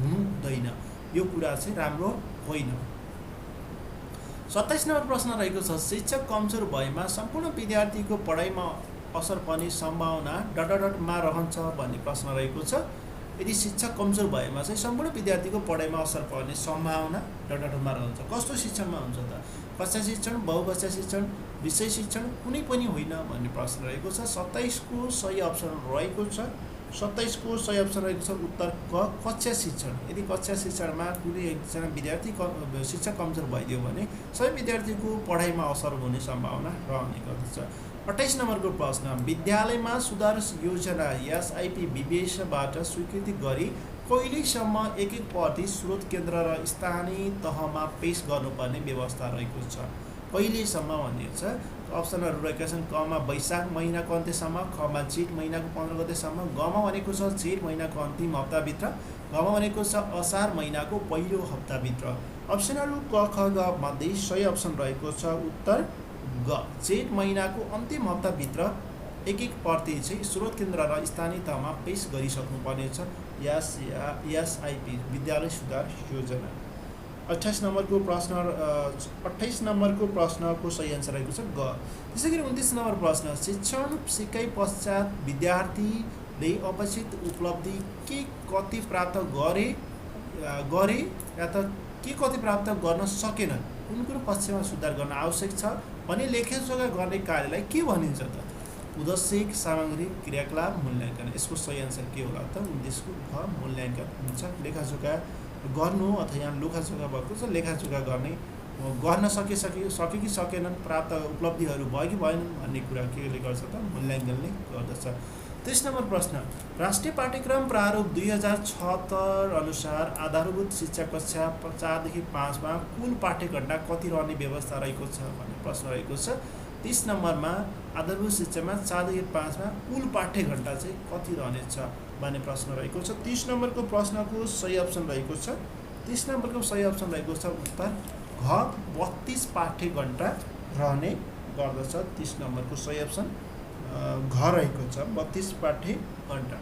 हुँदैन, यो कुरा चाहिँ राम्रो होइन। 27 नम्बर प्रश्न रहेको छ शिक्षक कमजोर भएमा सम्पूर्ण विद्यार्थीको पढाइमा असर पर्ने सम्भावना मा रहन्छ भन्ने प्रश्न रहेको छ। यदि शिक्षा कमजोर भएमा चाहिँ सम्पूर्ण विद्यार्थीको पढाइमा असर पर्ने सम्भावना डटमा रहन्छ। कस्तो शिक्षणमा हुन्छ त? कक्षा शिक्षण, बहुकक्षा शिक्षण, विषय शिक्षण कुनै पनि होइन भन्ने प्रश्न रहेको छ। 27 को सही अप्सन रहेको छ। 27 को सही अप्सन रहेको छ उत्तर क, कक्षा शिक्षण। यदि कक्षा शिक्षणमा कुनै एकजना विद्यार्थी शिक्षा कमजोर भइदियो भने सबै विद्यार्थीको पढाइमा असर हुने सम्भावना रहने गर्दछ। 28 नम्बरको प्रश्न, विद्यालयमा सुधार योजना एसआइपी विदेशबाट स्वीकृति गरी कहिलेसम्म एक प्रति स्रोत केन्द्र र स्थानीय तहमा पेश गर्नुपर्ने व्यवस्था रहेको छ? कहिलेसम्म भनिएको छ। अप्सनहरू रहेका छन् कमा वैशाख महिनाको अन्त्यसम्म, खमा जेठ महिनाको 15 गतेसम्म, गमा भनेको छ जेठ महिनाको अन्तिम हप्ताभित्र, गमा भनेको छ असार महिनाको पहिलो हप्ताभित्र। अप्सनहरू क, ख, ग मध्ये सही अप्सन रहेको छ उत्तर ग, जेठ महिनाको अन्तिम हप्ताभित्र एक प्रति चाहिँ स्रोत केन्द्र र स्थानीय तहमा पेश गरिसक्नुपर्ने छ एसआइपी विद्यालय सुधार योजना। 28 नम्बरको प्रश्न 28 नम्बरको प्रश्नको सही आन्सर रहेको छ ग। त्यसै गरी 29 नम्बर प्रश्न, शिक्षण सिकाइ पश्चात विद्यार्थीले अपेक्षित उपलब्धि के कति प्राप्त गरे या त के कति प्राप्त गर्न सकेन, कुन कुन पक्षमा सुधार गर्न आवश्यक छ भने लेखाजोखा गर्ने कार्यलाई के भनिन्छ त? उद्देश्यिक सामग्री क्रियाकलाप मूल्याङ्कन। यसको सही आन्सर के होला त? 29 को ख मूल्याङ्कन हुन्छ। लेखाजोखा गर्नु अथवा यहाँ लेखाजोखा भएको छ, लेखाजोखा गर्न सके कि सकेनन्, प्राप्त उपलब्धिहरू भयो कि भएनन् भन्ने कुरा केले गर्छ त? मूल्याङ्कनले गर्दछ। 30 नम्बर प्रश्न, राष्ट्रिय पाठ्यक्रम प्रारूप 2076 अनुसार आधारभूत शिक्षा कक्षा 4 देखि 5 मा कुल पाठ्यघण्टा कति रहने व्यवस्था रहेको छ भन्ने प्रश्न रहेको छ। 30 नम्बरमा आधारभूत शिक्षामा 4 देखि 5 मा कुल पाठ्यघण्टा चाहिँ कति रहनेछ भन्ने प्रश्न रहेको छ। 30 नम्बरको प्रश्नको सही अप्सन रहेको छ 30 नम्बरको सही अप्सन रहेको छ उत्तर घ, 32 पाठ्यघण्टा रहने गर्दछ। 30 नम्बरको सही अप्सन घ रहेको छ, 32 पाठ्यघण्टा।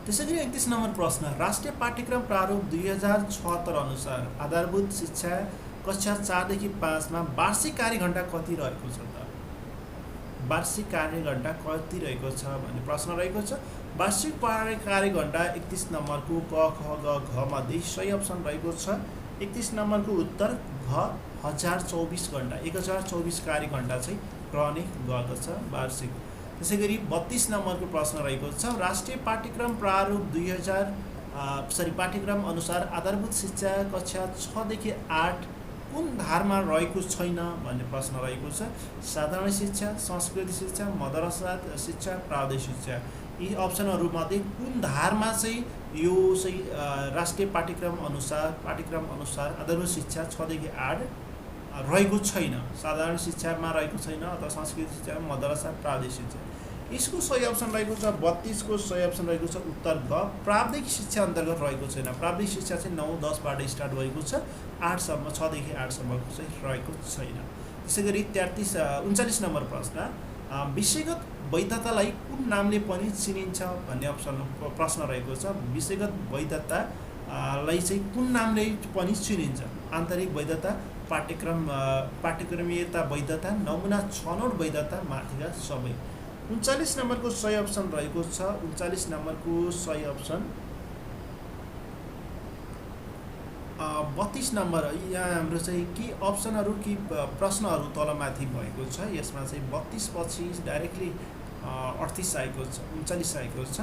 त्यसै गरी 31 नम्बर प्रश्न, राष्ट्रिय पाठ्यक्रम प्रारूप 2076 अनुसार आधारभूत शिक्षा कक्षा 4 देखि 5 मा वार्षिक कार्यघण्टा कति रहेको छ त? वार्षिक कार्यघण्टा कति रहेको छ भन्ने प्रश्न रहेको छ। वार्षिक कार्यघण्टा 31 नम्बरको क, ख, ग, घ मध्ये सही अप्सन रहेको छ। 31 नम्बरको उत्तर घ, 1024 घण्टा, 1024 कार्यघण्टा चाहिँ रहने गर्दछ वार्षिक। त्यसै गरी 32 नम्बरको प्रश्न रहेको छ, राष्ट्रिय पाठ्यक्रम प्रारूप पाठ्यक्रम अनुसार आधारभूत शिक्षा कक्षा 6 देखि 8 कुन धारमा रहेको छैन भन्ने प्रश्न रहेको छ। साधारण शिक्षा, संस्कृति शिक्षा, मदरसा शिक्षा, प्रावधानिक शिक्षा, यी अप्सनहरूमध्ये कुन धारमा चाहिँ यो चाहिँ राष्ट्रिय पाठ्यक्रम अनुसार आधारभूत शिक्षा 6 देखि 8 रहेको छैन? साधारण शिक्षामा रहेको छैन अथवा संस्कृति शिक्षा, मदरसा, प्रावधानिक शिक्षा। यसको सही अप्सन रहेको छ 32 को सही अप्सन रहेको छ उत्तर ग, प्राविधिक शिक्षा अन्तर्गत रहेको छैन। प्राविधिक शिक्षा चाहिँ 9-10 बाट स्टार्ट भएको छ, 8 सम्म 6 देखि 8 सम्मको चाहिँ रहेको छैन। त्यसै गरी 39 नम्बर प्रश्न, विषयगत वैधतालाई कुन नामले पनि चिनिन्छ भन्ने अप्सनको प्रश्न रहेको छ। विषयगत वैधतालाई चाहिँ कुन नामले पनि चिनिन्छ? आन्तरिक वैधता, पाठ्यक्रमीयता वैधता, नमुना छनौट वैधता, माथिका सबै। 39 नम्बरको सही अप्सन रहेको छ 39 नम्बरको सही अप्सन 32 नम्बर। यहाँ हाम्रो चाहिँ के अप्सनहरू कि प्रश्नहरू तलमाथि भएको छ। यसमा चाहिँ 32 पछि डाइरेक्टली 38 आएको छ, 39 आएको छ।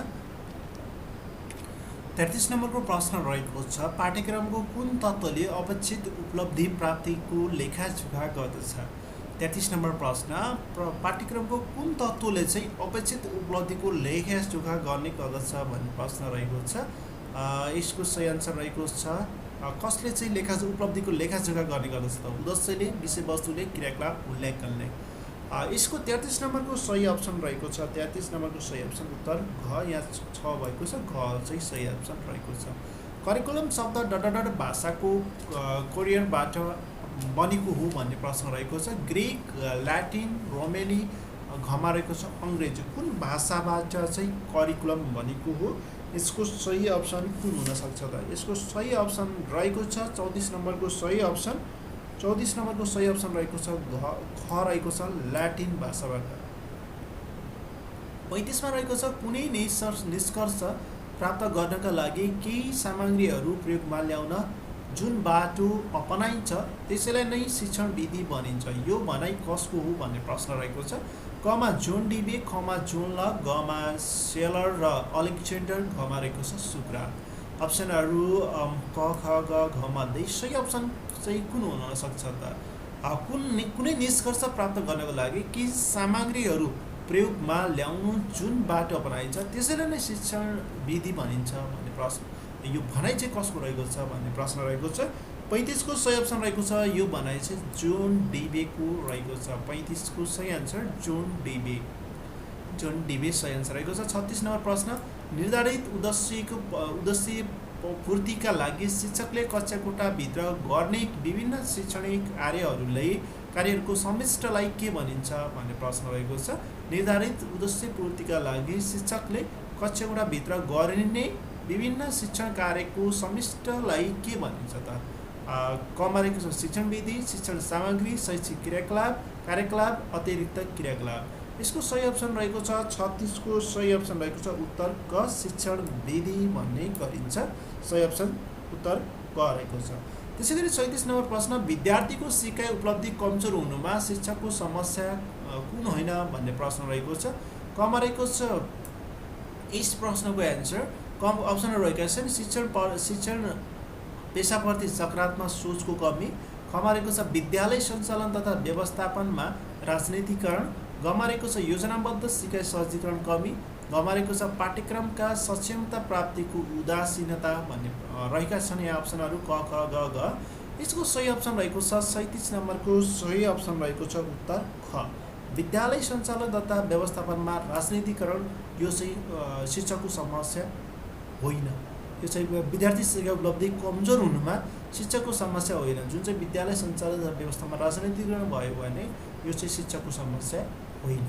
33 नम्बरको प्रश्न रहेको छ, पाठ्यक्रमको कुन तत्त्वले अपेक्षित उपलब्धि प्राप्तिको लेखाजोखा गर्दछ? 33 नम्बर प्रश्न, पाठ्यक्रमको कुन तत्त्वले चाहिँ अपेक्षित उपलब्धिको लेखाजोखा गर्ने गर्दछ भन्ने प्रश्न रहेको छ। यसको सही आन्सर रहेको छ कसले चाहिँ उपलब्धिको लेखाजोखा गर्ने गर्दछ त? उद्देश्यले, विषयवस्तुले, क्रियाकलाप, मूल्याङ्कनले। यसको 33 नम्बरको सही अप्सन रहेको छ 33 नम्बरको सही अप्सन उत्तर घ, यहाँ 6 भएको छ, घ चाहिँ सही अप्सन रहेको छ। करिकुलम शब्द डट भाषाको कोरियनबाट बनेको हो भन्ने प्रश्न रहेको छ। ग्रिक, ल्याटिन, रोमेली, घमा रहेको छ अङ्ग्रेजी। कुन भाषाबाट चाहिँ करिकुलम बनेको हो? यसको सही अप्सन कुन हुन सक्छ त? यसको सही अप्सन रहेको छ 34 नम्बरको सही अप्सन 34 नम्बरको सही अप्सन रहेको छ ख रहेको छ ल्याटिन भाषाबाट। 35 मा रहेको छ कुनै निष्कर्ष प्राप्त गर्नका लागि केही सामग्रीहरू प्रयोगमा ल्याउन जुन बाटो अपनाइन्छ त्यसैलाई नै शिक्षण विधि भनिन्छ। यो भनाइ कसको हो भन्ने प्रश्न रहेको छ। कमा जोन डिबे, खमा जोन लक, गमा सेलर र अलेक्जेन्डर, घमा रहेको छ सुक्रात। अप्सनहरू क ख ग घ मध्ये सही अप्सन चाहिँ कुन हुन सक्छ त? कुनै निष्कर्ष प्राप्त गर्नको लागि केही सामग्रीहरू प्रयोगमा ल्याउनु जुन बाटो अपनाइन्छ त्यसैलाई नै शिक्षण विधि भनिन्छ भन्ने प्रश्न। यो भनाइ चाहिँ कसको रहेको छ भन्ने प्रश्न रहेको छ। 35 को सही अप्सन रहेको छ। यो भनाइ चाहिँ जोन डिबेको रहेको छ। 35 को सही आन्सर जोन डिबे। जोन डिबे सही आन्सर रहेको छ। 36 नम्बर प्रश्न, निर्धारित उद्देश्य पूर्तिका लागि शिक्षकले कक्षा कोठाभित्र गर्ने विभिन्न शैक्षणिक कार्यहरूको समष्टिलाई के भनिन्छ भन्ने प्रश्न रहेको छ। निर्धारित उद्देश्य पूर्तिका लागि शिक्षकले कक्षा कोठाभित्र गर्ने विभिन्न शिक्षण कार्यको समष्टिलाई के भनिन्छ त? कमा रहेको छ शिक्षण विधि, शिक्षण सामग्री, शैक्षिक कार्यकलाप, अतिरिक्त क्रियाकलाप। यसको सही अप्सन रहेको छ 36 को सही अप्सन रहेको छ उत्तर क, शिक्षण विधि भन्ने गरिन्छ। सही अप्सन उत्तर क रहेको छ। त्यसैगरी 37 नम्बर प्रश्न, विद्यार्थीको सिकाइ उपलब्धि कमजोर हुनुमा शिक्षकको समस्या कुन होइन भन्ने प्रश्न रहेको छ। कमा रहेको छ यस प्रश्नको एन्सर कम अप्सनहरू रहेका छन्। शिक्षण पेसाप्रति सकारात्मक सोचको कमी, खमा रहेको छ विद्यालय सञ्चालन तथा व्यवस्थापनमा राजनीतिकरण, गमा रहेको छ योजनाबद्ध सिकाइ सहजीकरण कमी, घमा रहेको छ पाठ्यक्रमका सक्षमता प्राप्तिको उदासीनता भन्ने रहेका छन् यहाँ अप्सनहरू क ख ग घ। यसको सही अप्सन रहेको छ 37 नम्बरको सही अप्सन रहेको छ उत्तर ख, विद्यालय सञ्चालन तथा व्यवस्थापनमा राजनीतिकरण। यो चाहिँ शिक्षकको समस्या होइन। यो चाहिँ विद्यार्थी सिकाइ उपलब्धि कमजोर हुनुमा शिक्षकको समस्या होइन। जुन चाहिँ विद्यालय सञ्चालन तथा व्यवस्थापनमा राजनीतिकरण भयो भने यो चाहिँ शिक्षकको समस्या होइन।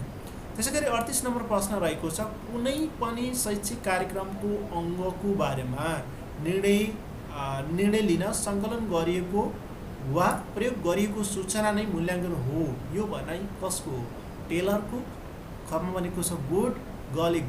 त्यसैगरी 38 नम्बर प्रश्न रहेको छ, कुनै पनि शैक्षिक कार्यक्रमको अङ्गको बारेमा निर्णय लिन सङ्कलन गरिएको वा प्रयोग गरिएको सूचना नै मूल्याङ्कन हो। यो भनाइ कसको हो? टेलरको, खमा भनेको छ बोर्ड, गले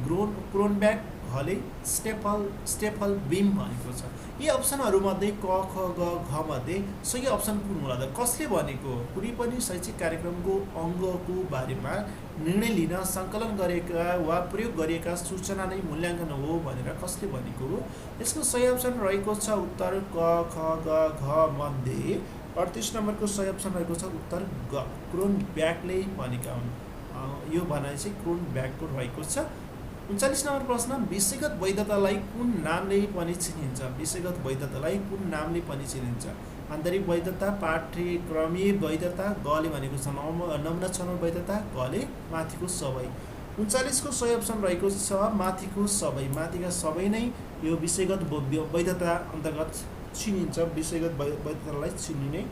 क्रोनब्याक, घले स्टेफल बिम भनेको छ। यी अप्सनहरूमध्ये क ख ग घ मध्ये सही अप्सन कुन होला त? कसले भनेको? कुनै पनि शैक्षिक कार्यक्रमको अङ्गको बारेमा निर्णय लिन सङ्कलन गरेका वा प्रयोग गरिएका सूचना नै मूल्याङ्कन हो भनेर कसले भनेको हो? यसको सही अप्सन रहेको छ उत्तर क ख ग घ मध्ये 38 नम्बरको सही अप्सन रहेको छ उत्तर ग, क्रोनब्याकले भनेका हुन्। यो भनाइ चाहिँ क्रोनब्याकको रहेको छ। 39 नम्बर प्रश्न, विषयगत वैधतालाई कुन नामले पनि चिनिन्छ? विषयगत वैधतालाई कुन नामले पनि चिनिन्छ? आन्तरिक वैधता, पाठ्यक्रमीय वैधता, गले भनेको छ नमुना छनौट वैधता, गले माथिको सबै। 39 को सही अप्सन रहेको छ माथिको सबै। माथिका सबै नै यो विषयगत वैधता अन्तर्गत चिनिन्छ। विषयगत वैधतालाई चिनिने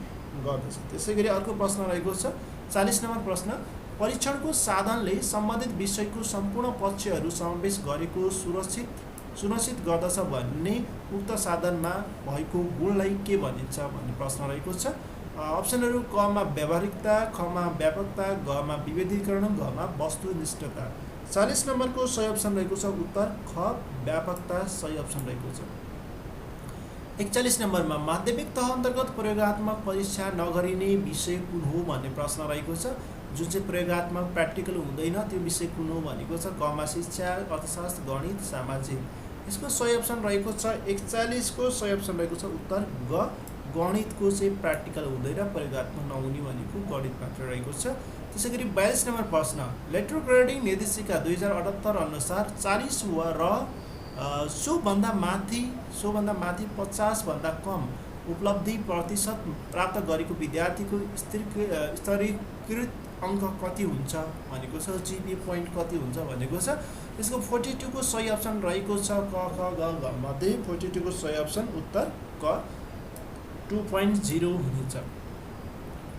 गर्दछ। त्यसैगरी अर्को प्रश्न रहेको छ 40 नम्बर प्रश्न, परीक्षणको साधनले सम्बन्धित विषयको सम्पूर्ण पक्षहरू समावेश गरेको सुनिश्चित गर्दछ भन्ने उक्त साधनमा भएको गुणलाई के भनिन्छ भन्ने प्रश्न रहेको छ। अप्सनहरू कमा व्यावहारिकता, खमा व्यापकता, गमा विभेदीकरण, घमा वस्तुनिष्ठता। 40 नम्बरको सही अप्सन रहेको छ उत्तर ख, व्यापकता सही अप्सन रहेको छ। 41 नम्बरमा माध्यमिक तह अन्तर्गत प्रयोगात्मक परीक्षा नगरिने विषय कुन हो भन्ने प्रश्न रहेको छ। जुन चाहिँ प्रयोगात्मक प्र्याक्टिकल हुँदैन त्यो विषय कुन हो भनेको छ। गमा शिक्षा, अर्थशास्त्र, गणित, सामाजिक। यसको सही अप्सन रहेको छ 41 को सही अप्सन रहेको छ उत्तर ग, गणितको चाहिँ प्र्याक्टिकल हुँदैन, प्रयोगात्मक नहुने भनेको गणित मात्र रहेको छ। त्यसैगरी 42 नम्बर प्रश्न, रेट्रोग्रेडिङ निर्देशिका 2078 अनुसार 40 र सोभन्दा माथि 50 भन्दा कम उपलब्धि प्रतिशत प्राप्त गरेको विद्यार्थीको स्तरीकृत अङ्क कति हुन्छ भनेको छ। जिपिए पोइन्ट कति हुन्छ भनेको छ। यसको 42 को सही अप्सन रहेको छ क ख ग घ मध्ये 42 को सही अप्सन उत्तर क 2.0 हुनेछ।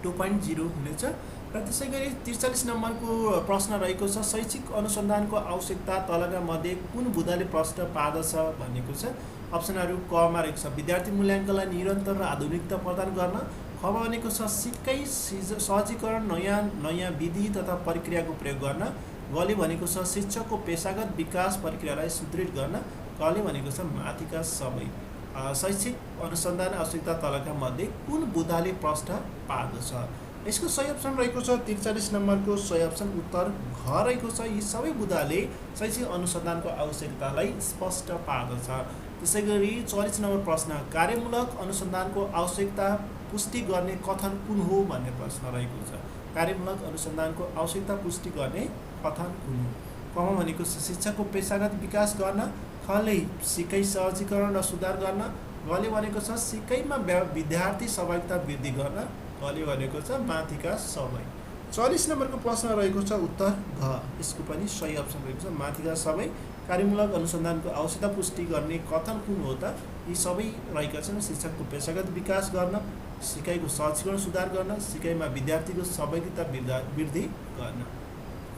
2.0 हुनेछ। र त्यसैगरी 43 नम्बरको प्रश्न रहेको छ, शैक्षिक अनुसन्धानको आवश्यकता तलका मध्ये कुन बुँदाले प्रश्न पार्दछ भनेको छ। अप्सनहरू कमा रहेको छ विद्यार्थी मूल्याङ्कनलाई निरन्तर र आधुनिकता प्रदान गर्न, खमा भनेको छ सिकाइ सहजीकरण, नयाँ विधि तथा प्रक्रियाको प्रयोग गर्न, गले भनेको छ शिक्षकको पेशागत विकास प्रक्रियालाई सुदृढ गर्न, कले भनेको छ माथिका सबै शैक्षिक अनुसन्धान आवश्यकता तलका मध्ये कुन बुँदाले प्रश्न पार्दछ। यसको सही अप्सन रहेको छ 43 नम्बरको सही अप्सन उत्तर घ रहेको छ। यी सबै बुँदाले शैक्षिक अनुसन्धानको आवश्यकतालाई स्पष्ट पार्दछ। त्यसै गरी 44 नम्बर प्रश्न कार्यमूलक अनुसन्धानको आवश्यकता पुष्टि गर्ने कथन कुन हो भन्ने प्रश्न रहेको छ। कार्यमूलक अनुसन्धानको आवश्यकता पुष्टि गर्ने कथन कुन हो। कमा भनेको शिक्षाको पेशागत विकास गर्न, खले सिकाइ सहजीकरण र सुधार गर्न, गले भनेको छ सिकाइमा विद्यार्थी सहभागिता वृद्धि गर्न, गले भनेको छ माथिका सबै। 44 नम्बरको प्रश्न रहेको छ उत्तर घ। यसको पनि सही अप्सन रहेको छ माथिका सबै। कार्यमूलक अनुसन्धानको आवश्यकता पुष्टि गर्ने कथन कुन हो त। यी सबै रहेका छन् शिक्षकको पेशागत विकास गर्न, सिकाइको सहजीकरण सुधार गर्न, सिकाइमा विद्यार्थीको सहभागिता वृद्धि गर्न।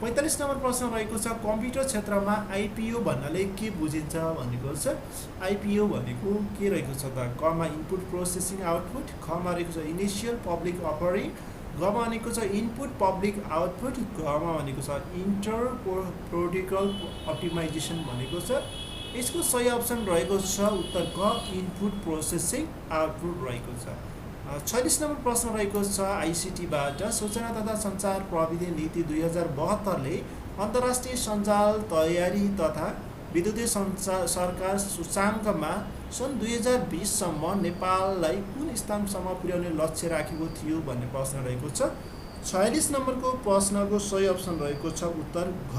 45 नम्बर प्रश्न रहेको छ कम्प्युटर क्षेत्रमा आइपिओ भन्नाले के बुझिन्छ भनेको छ। आइपिओ भनेको के रहेको छ त। कमा इनपुट प्रोसेसिङ आउटपुट, खमा रहेको छ इनिसियल पब्लिक अफरिङ, गमा भनेको छ इनपुट पब्लिक आउटपुट, गमा भनेको छ इन्टर प्रोटोकल अप्टिमाइजेसन भनेको छ। यसको सही अप्सन रहेको छ उत्तर ग इनपुट प्रोसेसिङ आउटपुट रहेको छ। 46 नम्बर प्रश्न रहेको छ आइसिटीबाट सूचना तथा सञ्चार प्रविधि नीति 2072ले अन्तर्राष्ट्रिय सञ्जाल तयारी तथा विद्युतीय सरकार सूचाङ्कमा सन् 2020 सम्म नेपाललाई कुन स्थानसम्म पुर्याउने लक्ष्य राखेको थियो भन्ने प्रश्न रहेको छ। 46 नम्बरको प्रश्नको सही अप्सन रहेको छ उत्तर घ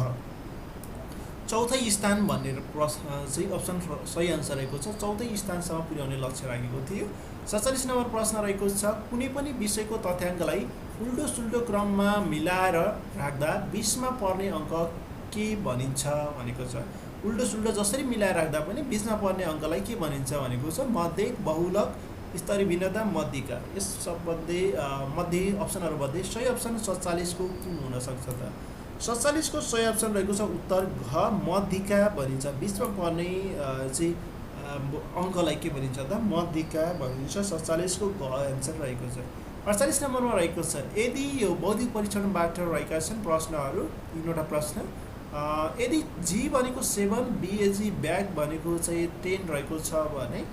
चौथै स्थान भन्ने प्रश्न चाहिँ अप्सन सही आन्सर रहेको छ। चौथै स्थानसम्म पुर्याउने लक्ष्य राखेको थियो। 47 नम्बर प्रश्न रहेको छ कुनै पनि विषयको तथ्याङ्कलाई उल्टो सुल्टो क्रममा मिलाएर राख्दा 20 मा पर्ने अङ्क के भनिन्छ भनेको छ। उल्टो सुल्टो जसरी मिलाएर राख्दा पनि 20 मा पर्ने अङ्कलाई के भनिन्छ भनेको छ मध्यक, बहुलक, स्तरीय भिन्नता, मध्यिका। यस सम्बन्धी मध्ये अप्सनहरूमध्ये सही अप्सन 47 को कुन हुन सक्छ त। 47 को सही अप्सन रहेको छ उत्तर घ मध्यिका भनिन्छ। 20 मा पर्ने चाहिँ अङ्कलाई के भनिन्छ त मध्यिका भनिन्छ। 47 को घ एन्सर रहेको छ। 48 नम्बरमा रहेको छ यदि यो बौद्धिक परीक्षणबाट रहेका छन् प्रश्नहरू 3वटा प्रश्न। यदि जी भनेको 7, बिएजी ब्याग भनेको चाहिँ 10 रहेको छ भने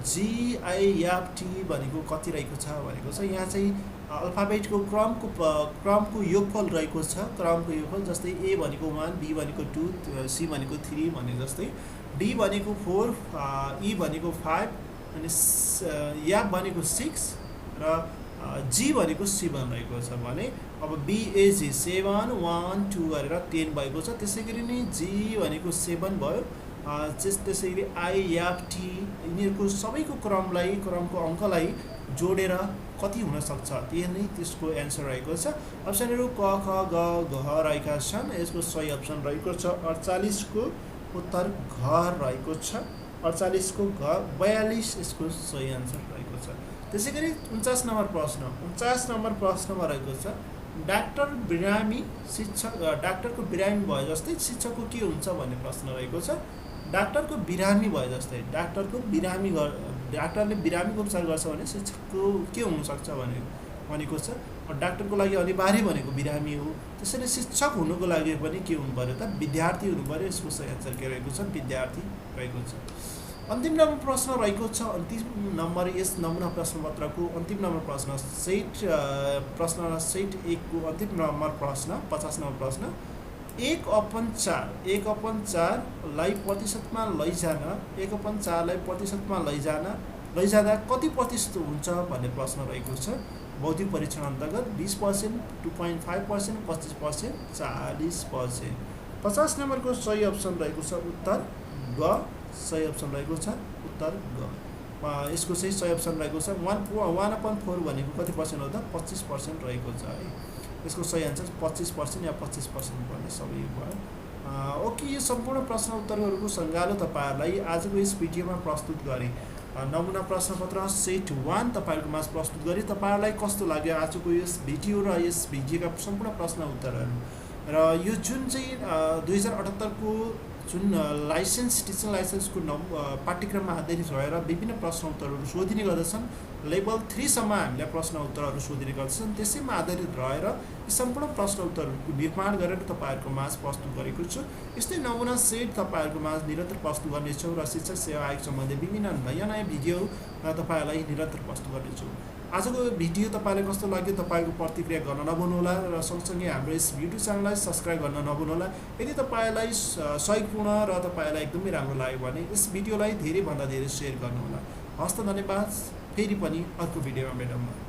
जिआइएफटी भनेको कति रहेको छ भनेको छ। यहाँ चाहिँ अल्फाबेटको क्रमको योगफल रहेको छ। क्रमको योगफल जस्तै ए भनेको 1, बी भनेको 2, सी भनेको 3 भने जस्तै, डी भनेको 4, ई भनेको 5 अनि एफ भनेको 6 र जी भनेको 7 रहेको छ भने अब बिएजी 7, 1, 2 गरेर 10 भएको छ। त्यसै गरी नै जी भनेको 7 भयो। त्यसै गरी आइएफटी यिनीहरूको सबैको क्रमको अङ्कलाई जोडेर कति हुन सक्छ त्यही नै त्यसको एन्सर रहेको छ। अप्सनहरू क ख ग घ रहेका छन्। यसको सही अप्सन रहेको छ 48 को उत्तर घ रहेको छ। 48 को घ 42 यसको सही एन्सर रहेको छ। त्यसै गरी 49 नम्बर प्रश्न। 49 नम्बर प्रश्नमा रहेको छ डाक्टर बिरामी शिक्षक डाक्टरको बिरामी भए जस्तै शिक्षकको के हुन्छ भन्ने प्रश्न रहेको छ। डाक्टरको बिरामी भए जस्तै डाक्टरले बिरामीको उपचार गर्छ भने शिक्षकको के हुनसक्छ भनेको छ। डाक्टरको लागि अनिवार्य भनेको बिरामी हो। त्यसैले शिक्षक हुनुको लागि पनि के हुनु पर्यो त विद्यार्थी हुनु पर्यो। यसको सही एन्सर के रहेको छ विद्यार्थी रहेको छ। अन्तिम नम्बर प्रश्न रहेको छ। अन्तिम नम्बर यस नमुना प्रश्नपत्रको अन्तिम नम्बर प्रश्न सेट 1 को अन्तिम नम्बर प्रश्न 50 नम्बर प्रश्न 1/4 लाई प्रतिशतमा लैजाँदा कति प्रतिशत हुन्छ भन्ने प्रश्न रहेको छ। बौद्धिक परीक्षण अन्तर्गत 20%, 2.5%, 25%, 40%। 50 नम्बरको सही अप्सन रहेको छ उत्तर ग सही अप्सन रहेको छ उत्तर ग। यसको चाहिँ सही अप्सन रहेको छ 1/4 भनेको कति पर्सेन्ट हो त 25% रहेको छ है। यसको सही आन्सर 25% या 25% भन्ने सबै भयो। ओके, यो सम्पूर्ण प्रश्न उत्तरहरूको सङ्गालो तपाईँहरूलाई आजको यस भिडियोमा प्रस्तुत गरेँ। नमुना प्रश्नपत्र सेट 1 तपाईँहरूको माझ प्रस्तुत गरेँ। तपाईँहरूलाई कस्तो लाग्यो आजको यस भिडियो र यस भिडियोका सम्पूर्ण प्रश्न उत्तरहरू र यो जुन चाहिँ 2078 को जुन टिचिङ लाइसेन्सको पाठ्यक्रममा आधारित रहेर विभिन्न प्रश्न उत्तरहरू सोधिने गर्दछन्। लेभल 3 सम्म हामीलाई प्रश्न उत्तरहरू सोधिने गर्दछन्। त्यसैमा आधारित रहेर यी सम्पूर्ण प्रश्न उत्तरहरूको निर्माण गरेर तपाईँहरूको माझ प्रस्तुत गरेको छु। यस्तै नमुना सेट तपाईँहरूको माझ निरन्तर प्रस्तुत गर्नेछौँ र शिक्षक सेवा आयोग सम्बन्धी विभिन्न नयाँ भिडियो तपाईँहरूलाई निरन्तर प्रस्तुत गर्नेछु। आजको भिडियो तपाईँलाई कस्तो लाग्यो तपाईँको प्रतिक्रिया गर्न नभुल्नुहोला र सँगसँगै हाम्रो यस युट्युब च्यानललाई सब्सक्राइब गर्न नभुल्नुहोला। यदि तपाईँलाई सहयोगपूर्ण र तपाईँलाई एकदमै राम्रो लाग्यो भने यस भिडियोलाई धेरैभन्दा धेरै सेयर गर्नुहोला। हस्त धन्यवाद। फेरि पनि अर्को भिडियोमा भेटौँ।